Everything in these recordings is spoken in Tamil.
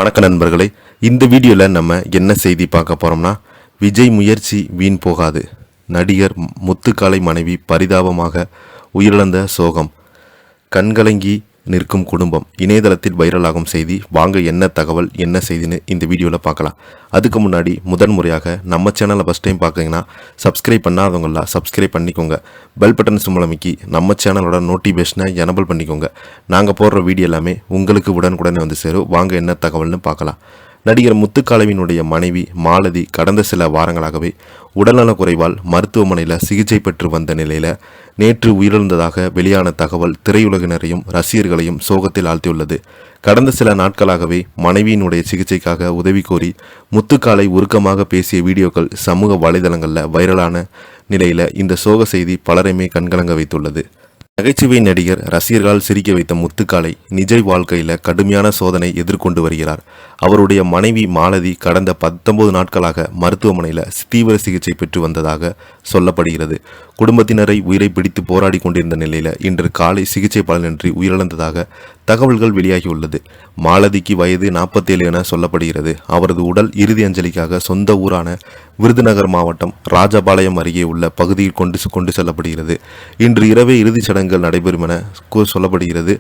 வணக்க நண்பர்களே, இந்த வீடியோவில் நம்ம என்ன செய்தி பார்க்க போகிறோம்னா, விஜய் முயற்சி வீண் போகாது. நடிகர் முத்துக்காளை மனைவி பரிதாபமாக உயிரிழந்த சோகம். கண்கலங்கி நிற்கும் குடும்பம். இணையதளத்தில் வைரலாகும் செய்தி. வாங்க என்ன தகவல் என்ன செய்தின்னு இந்த வீடியோவில் பார்க்கலாம். அதுக்கு முன்னாடி முதன்முறையாக நம்ம சேனலை ஃபஸ்ட் டைம் பார்க்குறீங்கன்னா சப்ஸ்கிரைப் பண்ணாதவங்களாம் சப்ஸ்கிரைப் பண்ணிக்கோங்க. பெல் பட்டன் சிம்பளமிக்கி நம்ம சேனலோட நோட்டிஃபிகேஷனை எனபிள் பண்ணிக்கோங்க. நாங்கள் போடுற வீடியோ எல்லாமே உங்களுக்கு உடனுக்குடனே வந்து சேரும். வாங்க என்ன தகவல்னு பார்க்கலாம். நடிகர் முத்துக்காளவினுடைய மனைவி மாலதி கடந்த சில வாரங்களாகவே உடல்நலக் குறைவால் மருத்துவமனையில் சிகிச்சை பெற்று வந்த நிலையில் நேற்று உயிரிழந்ததாக வெளியான தகவல் திரையுலகினரையும் ரசிகர்களையும் சோகத்தில் ஆழ்த்தியுள்ளது. கடந்த சில நாட்களாகவே மனைவியினுடைய சிகிச்சைக்காக உதவி கோரி முத்துக்காளை உருக்கமாக பேசிய வீடியோக்கள் சமூக வலைதளங்களில் வைரலான நிலையில் இந்த சோக செய்தி பலரையுமே கண்கலங்க வைத்துள்ளது. நகைச்சுவை நடிகர் ரசிகர்களால் சிரிக்க வைத்த முத்துக்காளை நிஜ வாழ்க்கையில் கடுமையான சோதனை எதிர்கொண்டு வருகிறார். அவருடைய மனைவி மாலதி கடந்த 19 நாட்களாக மருத்துவமனையில் தீவிர சிகிச்சை பெற்று வந்ததாக சொல்லப்படுகிறது. குடும்பத்தினரை உயிரை பிடித்து போராடி கொண்டிருந்த நிலையில் இன்று காலை சிகிச்சை பலனின்றி உயிரிழந்ததாக தகவல்கள் வெளியாகியுள்ளது. மாலதிக்கு வயது 47 என சொல்லப்படுகிறது. அவரது உடல் இறுதி அஞ்சலிக்காக சொந்த ஊரான விருதுநகர் மாவட்டம் ராஜபாளையம் அருகே உள்ள பகுதியில் கொண்டு செல்லப்படுகிறது. இன்று இரவே இறுதிச் சடங்குகள் நடைபெறும் என சொல்லப்படுகிறது.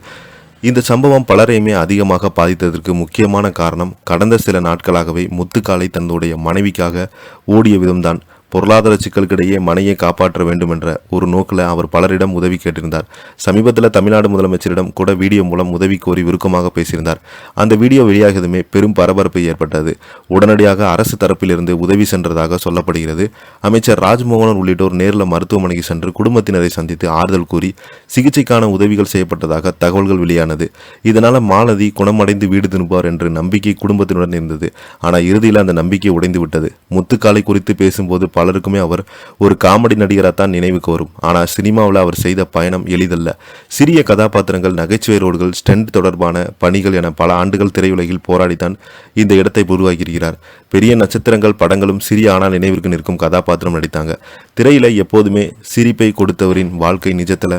இந்த சம்பவம் பலரையுமே அதிகமாக பாதித்ததற்கு முக்கியமான காரணம் கடந்த சில நாட்களாகவே முத்துக்காளை தன்னுடைய மனைவிக்காக ஓடிய விதம்தான். பொருளாதார சிக்கலுக்கிடையே மனையை காப்பாற்ற வேண்டும் என்ற ஒரு நோக்கில் அவர் பலரிடம் உதவி கேட்டிருந்தார். சமீபத்தில் தமிழ்நாடு முதலமைச்சரிடம் கூட வீடியோ மூலம் உதவி கோரி விருக்கமாக பேசியிருந்தார். அந்த வீடியோ வெளியாகதுமே பெரும் பரபரப்பு ஏற்பட்டது. உடனடியாக அரசு தரப்பிலிருந்து உதவி சென்றதாக சொல்லப்படுகிறது. அமைச்சர் ராஜ்மோகன் உள்ளிட்டோர் நேரில் மருத்துவமனைக்கு சென்று குடும்பத்தினரை சந்தித்து ஆறுதல் கூறி சிகிச்சைக்கான உதவிகள் செய்யப்பட்டதாக தகவல்கள் வெளியானது. இதனால் மாலதி குணமடைந்து வீடு திரும்புவார் என்ற நம்பிக்கை குடும்பத்தினுடன் இருந்தது. ஆனால் இறுதியில் அந்த நம்பிக்கை உடைந்து விட்டது. முத்துக்காளை குறித்து பேசும்போது பலருக்குமே அவர் ஒரு காமெடி நடிகராகத்தான் நினைவுக்கு வரும். ஆனால் சினிமாவில் அவர் செய்த பயணம் எளிதல்ல. சிறிய கதாபாத்திரங்கள், நகைச்சுவை ரோல்கள், ஸ்டண்ட் தொடர்பான பணிகள் என பல ஆண்டுகள் திரையுலகில் போராடித்தான் இந்த இடத்தை உருவாகிறார். பெரிய நட்சத்திரங்கள் படங்களும் சிறிய ஆனால் நினைவிற்கு நிற்கும் கதாபாத்திரம் நடித்தாங்க. திரையில எப்போதுமே சிரிப்பை கொடுத்தவரின் வாழ்க்கை நிஜத்தில்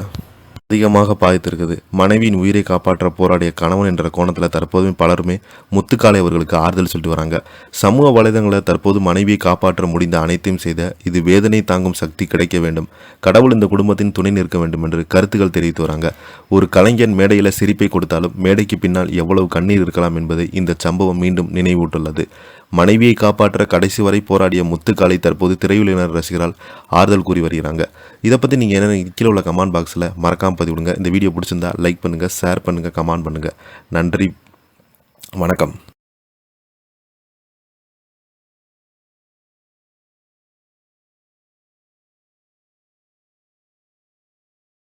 அதிகமாக பாதித்திருக்குது. மனைவியின் உயிரை காப்பாற்ற போராடிய கணவன் என்ற கோணத்தில் தற்போதுமே பலருமே முத்துக்காளை அவர்களுக்கு ஆறுதல் சொல்லிட்டு வராங்க. சமூக வலைதளங்களில் தற்போது மனைவியை காப்பாற்ற முடிந்த அனைத்தையும் செய்த இது வேதனை தாங்கும் சக்தி கிடைக்க வேண்டும், கடவுள் இந்த குடும்பத்தின் துணை நிற்க வேண்டும் என்று கருத்துக்கள் தெரிவித்து வராங்க. ஒரு கலைஞன் மேடையில் சிரிப்பை கொடுத்தாலும் மேடைக்கு பின்னால் எவ்வளவு கண்ணீர் இருக்கலாம் என்பதை இந்த சம்பவம் மீண்டும் நினைவூட்டுள்ளது. மனைவியை காப்பாற்ற கடைசி வரை போராடிய முத்துக்காளை தற்போது திரையுலகினர் ரசிகரால் ஆறுதல் கூறி வருகிறாங்க. இதை பற்றி நீங்கள் என்ன கீழே உள்ள கமெண்ட் பாக்ஸில் மறக்காமல் பதிவிடுங்க. இந்த வீடியோ பிடிச்சிருந்தா லைக் பண்ணுங்கள், ஷேர் பண்ணுங்கள், கமெண்ட் பண்ணுங்கள். நன்றி, வணக்கம்.